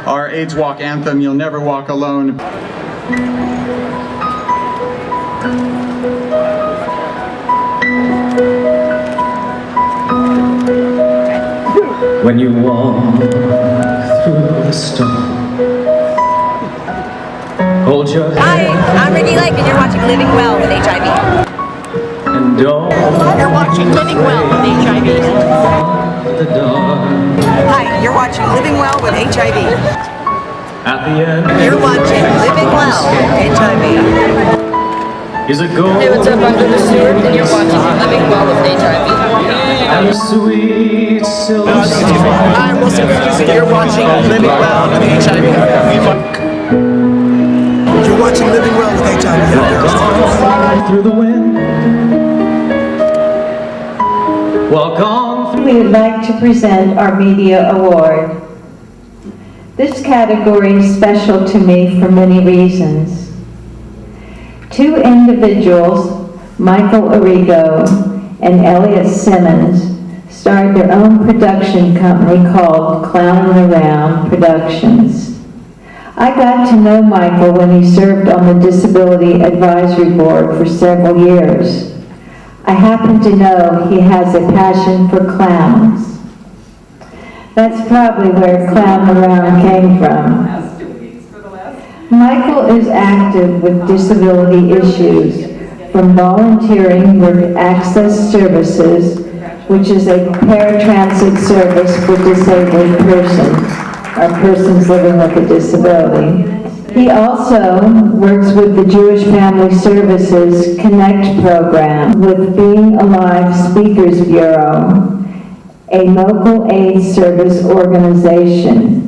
Our AIDS Walk anthem, You'll Never Walk Alone. When you walk through the storm, hold your head. Hi, I'm Ricki and you're watching Living Well with HIV. And don't You're watching Living Well with HIV. the dark. Hi, you're watching Living Well with HIV. At the end, You're watching Living Well with HIV. is a goal. Hey, what's up? I'm Stewart, and you're watching Living Well with HIV. And a sweet silver I'm Wilson Cruz, and you're watching Living Well with HIV. You're watching Living Well with HIV. through the wind. Walk on. We would like to present our Media Award. This category is special to me for many reasons. Two individuals, Michael Arriego and Elliot Simmons, started their own production company called CLOWIN Around Productions. I got to know Michael when he served on the Disability Advisory Board for several years. I happen to know he has a passion for clowns. That's probably where Clown Around came from. Michael is active with disability issues, from volunteering with Access Services, which is a paratransit service for disabled persons, or persons living with a disability. He also works with the Jewish Family Services Connect program with Being Alive Speakers Bureau, a local AIDS service organization.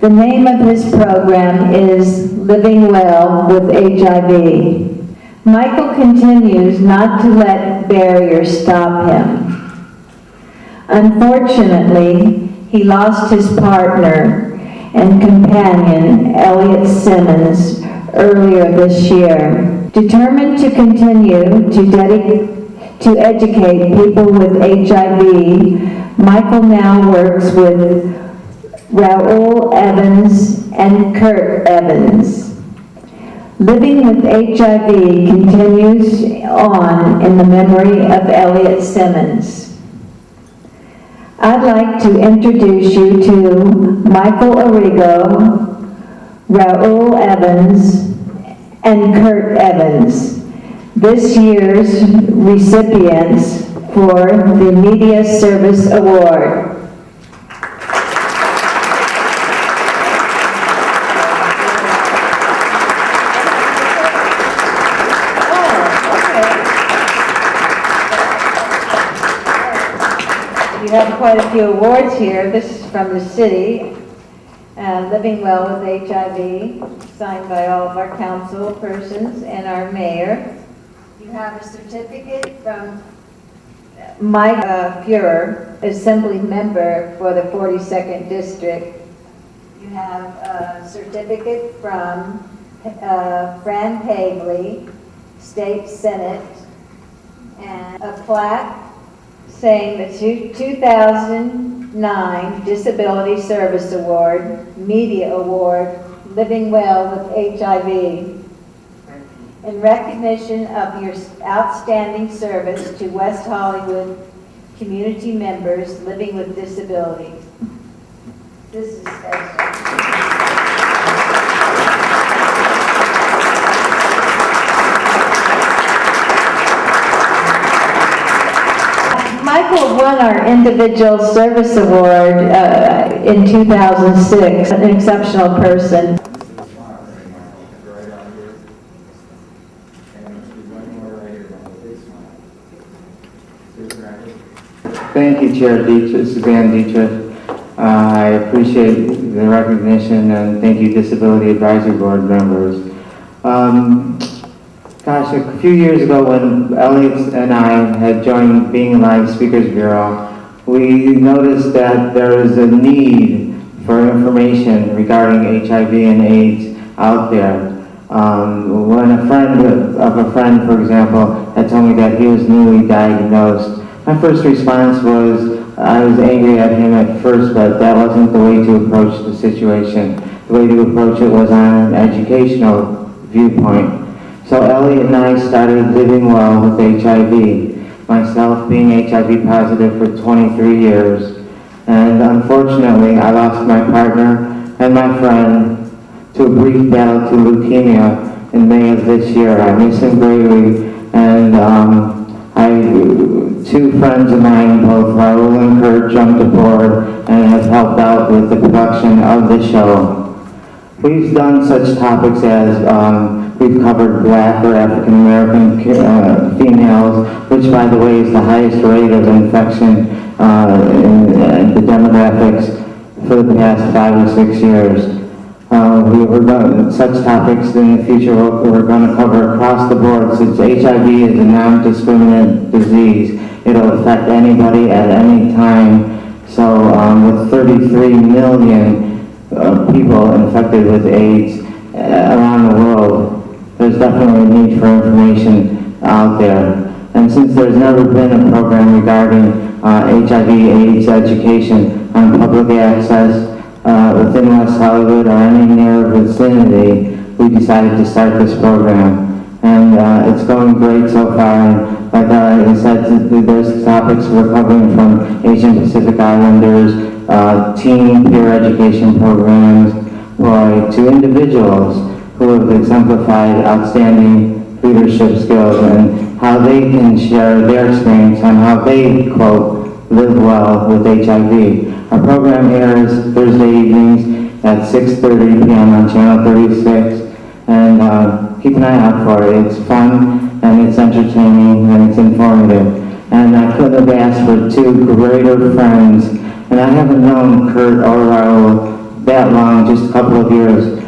The name of his program is Living Well with HIV. Michael continues not to let barriers stop him. Unfortunately, he lost his partner and companion, Elliot Simmons, earlier this year. Determined to continue to educate people with HIV, Michael now works with Raul Evans and Kurt Evans. Living with HIV continues on in the memory of Elliot Simmons. I'd like to introduce you to Michael Arriego, Raul Evans, and Kurt Evans, this year's recipients for the Media Service Award. You have quite a few awards here. This is from the city. Living Well with HIV, signed by all of our council persons and our mayor. You have a certificate from Mike Fuhrer, Assembly Member for the 42nd District. You have a certificate from Fran Pavley, State Senate, and a plaque saying the 2009 Disability Service Award, Media Award, Living Well with HIV, in recognition of your outstanding service to West Hollywood community members living with disabilities. This is special. Michael won our Individual Service Award in 2006, an exceptional person. Thank you, Chair Dietrich, Suzanne Dietrich. I appreciate the recognition, and thank you, Disability Advisory Board members. Gosh, a few years ago when Elliot and I had joined Being Alive Speakers Bureau, we noticed that there is a need for information regarding HIV and AIDS out there. When a friend of a friend, for example, had told me that he was newly diagnosed, my first response was, I was angry at him at first, but that wasn't the way to approach the situation. The way to approach it was on an educational viewpoint. So Elliot and I started living well with HIV, myself being HIV positive for 23 years. And unfortunately, I lost my partner and my friend to a brief battle to leukemia in May of this year. I miss him greatly, and two friends of mine, both Raul and Kurt, jumped aboard and have helped out with the production of the show. We've done such topics as we've covered Black or African American females, which by the way is the highest rate of infection in the demographics for the past 5 or 6 years. Such topics in the future we're going to cover across the board, since HIV is a non-discriminant disease. It'll affect anybody at any time. So with 33 million people infected with AIDS around the world, there's definitely a need for information out there. And since there's never been a program regarding HIV/AIDS education on public access within West Hollywood or any near vicinity, we decided to start this program. And it's going great so far. And like I said, there's topics we're covering from Asian Pacific Islanders, teen peer education programs, to individuals who have exemplified outstanding leadership skills and how they can share their experience on how they, quote, live well with HIV. Our program airs Thursday evenings at 6:30 p.m. on Channel 36, and keep an eye out for it. It's fun, and it's entertaining, and it's informative. And I couldn't have asked for two greater friends, and I haven't known Kurt or Raul that long, just a couple of years.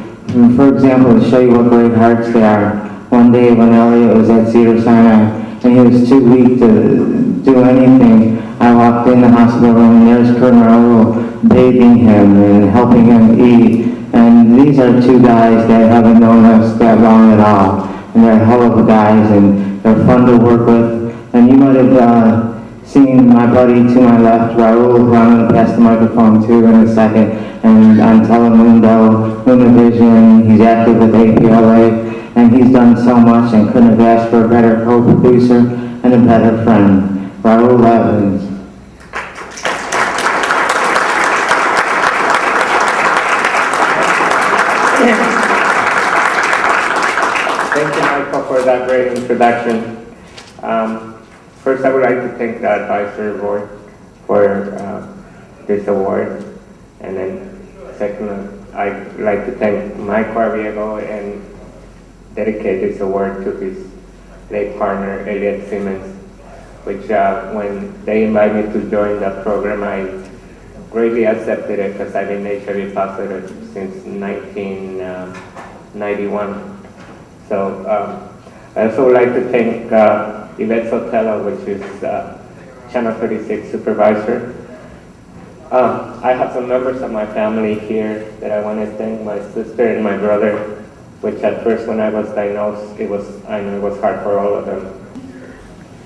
For example, to show you what great hearts they are, one day when Elliot was at Cedars-Sinai, and he was too weak to do anything, I walked in the hospital room and there's Kurt and Raul bathing him and helping him eat. And these are two guys that haven't known us that long at all. And they're hell of a guys, and they're fun to work with. And you might have seen my buddy to my left, Raul, who I'm going to pass the microphone to in a second. And on Telemundo, Univision, he's active with APLA. And he's done so much and couldn't have asked for a better co-producer and a better friend. Raul Evans. Thank you, Michael, for that great introduction. First, I would like to thank the advisory board for this award. And then second, I'd like to thank Michael Arriego and dedicate this award to his late partner, Elliot Simmons, which when they invited me to join the program, I greatly accepted it because I've been HIV positive since 1991. So I also would like to thank Yvette Sotelo, which is Channel 36 supervisor. I have some members of my family here that I want to thank, my sister and my brother, which at first when I was diagnosed, I knew it was hard for all of them.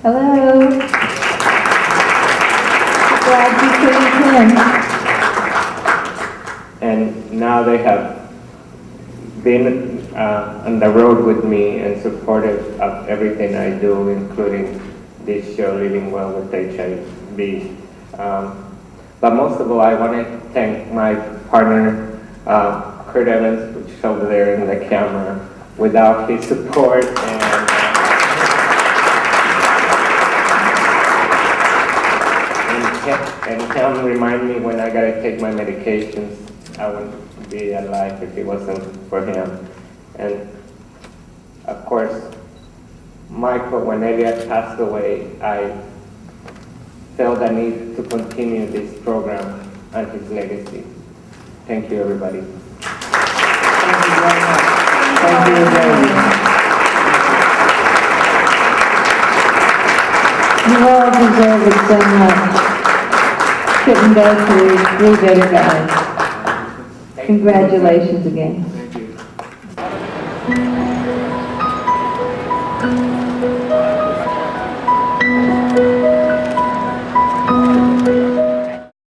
Hello. Glad you could attend. And now they have been on the road with me and supportive of everything I do, including this show, Living Well with HIV. But most of all, I want to thank my partner, Kurt Evans, which is over there in the camera. Without his support and him remind me when I gotta take my medications, I wouldn't be alive if it wasn't for him. And of course, Michael, when Elliot passed away, I felt the need to continue this program and his legacy. Thank you, everybody. Thank you very much. Thank you again. You all deserve it so much. Couldn't go through three better guys. Congratulations again. Thank you.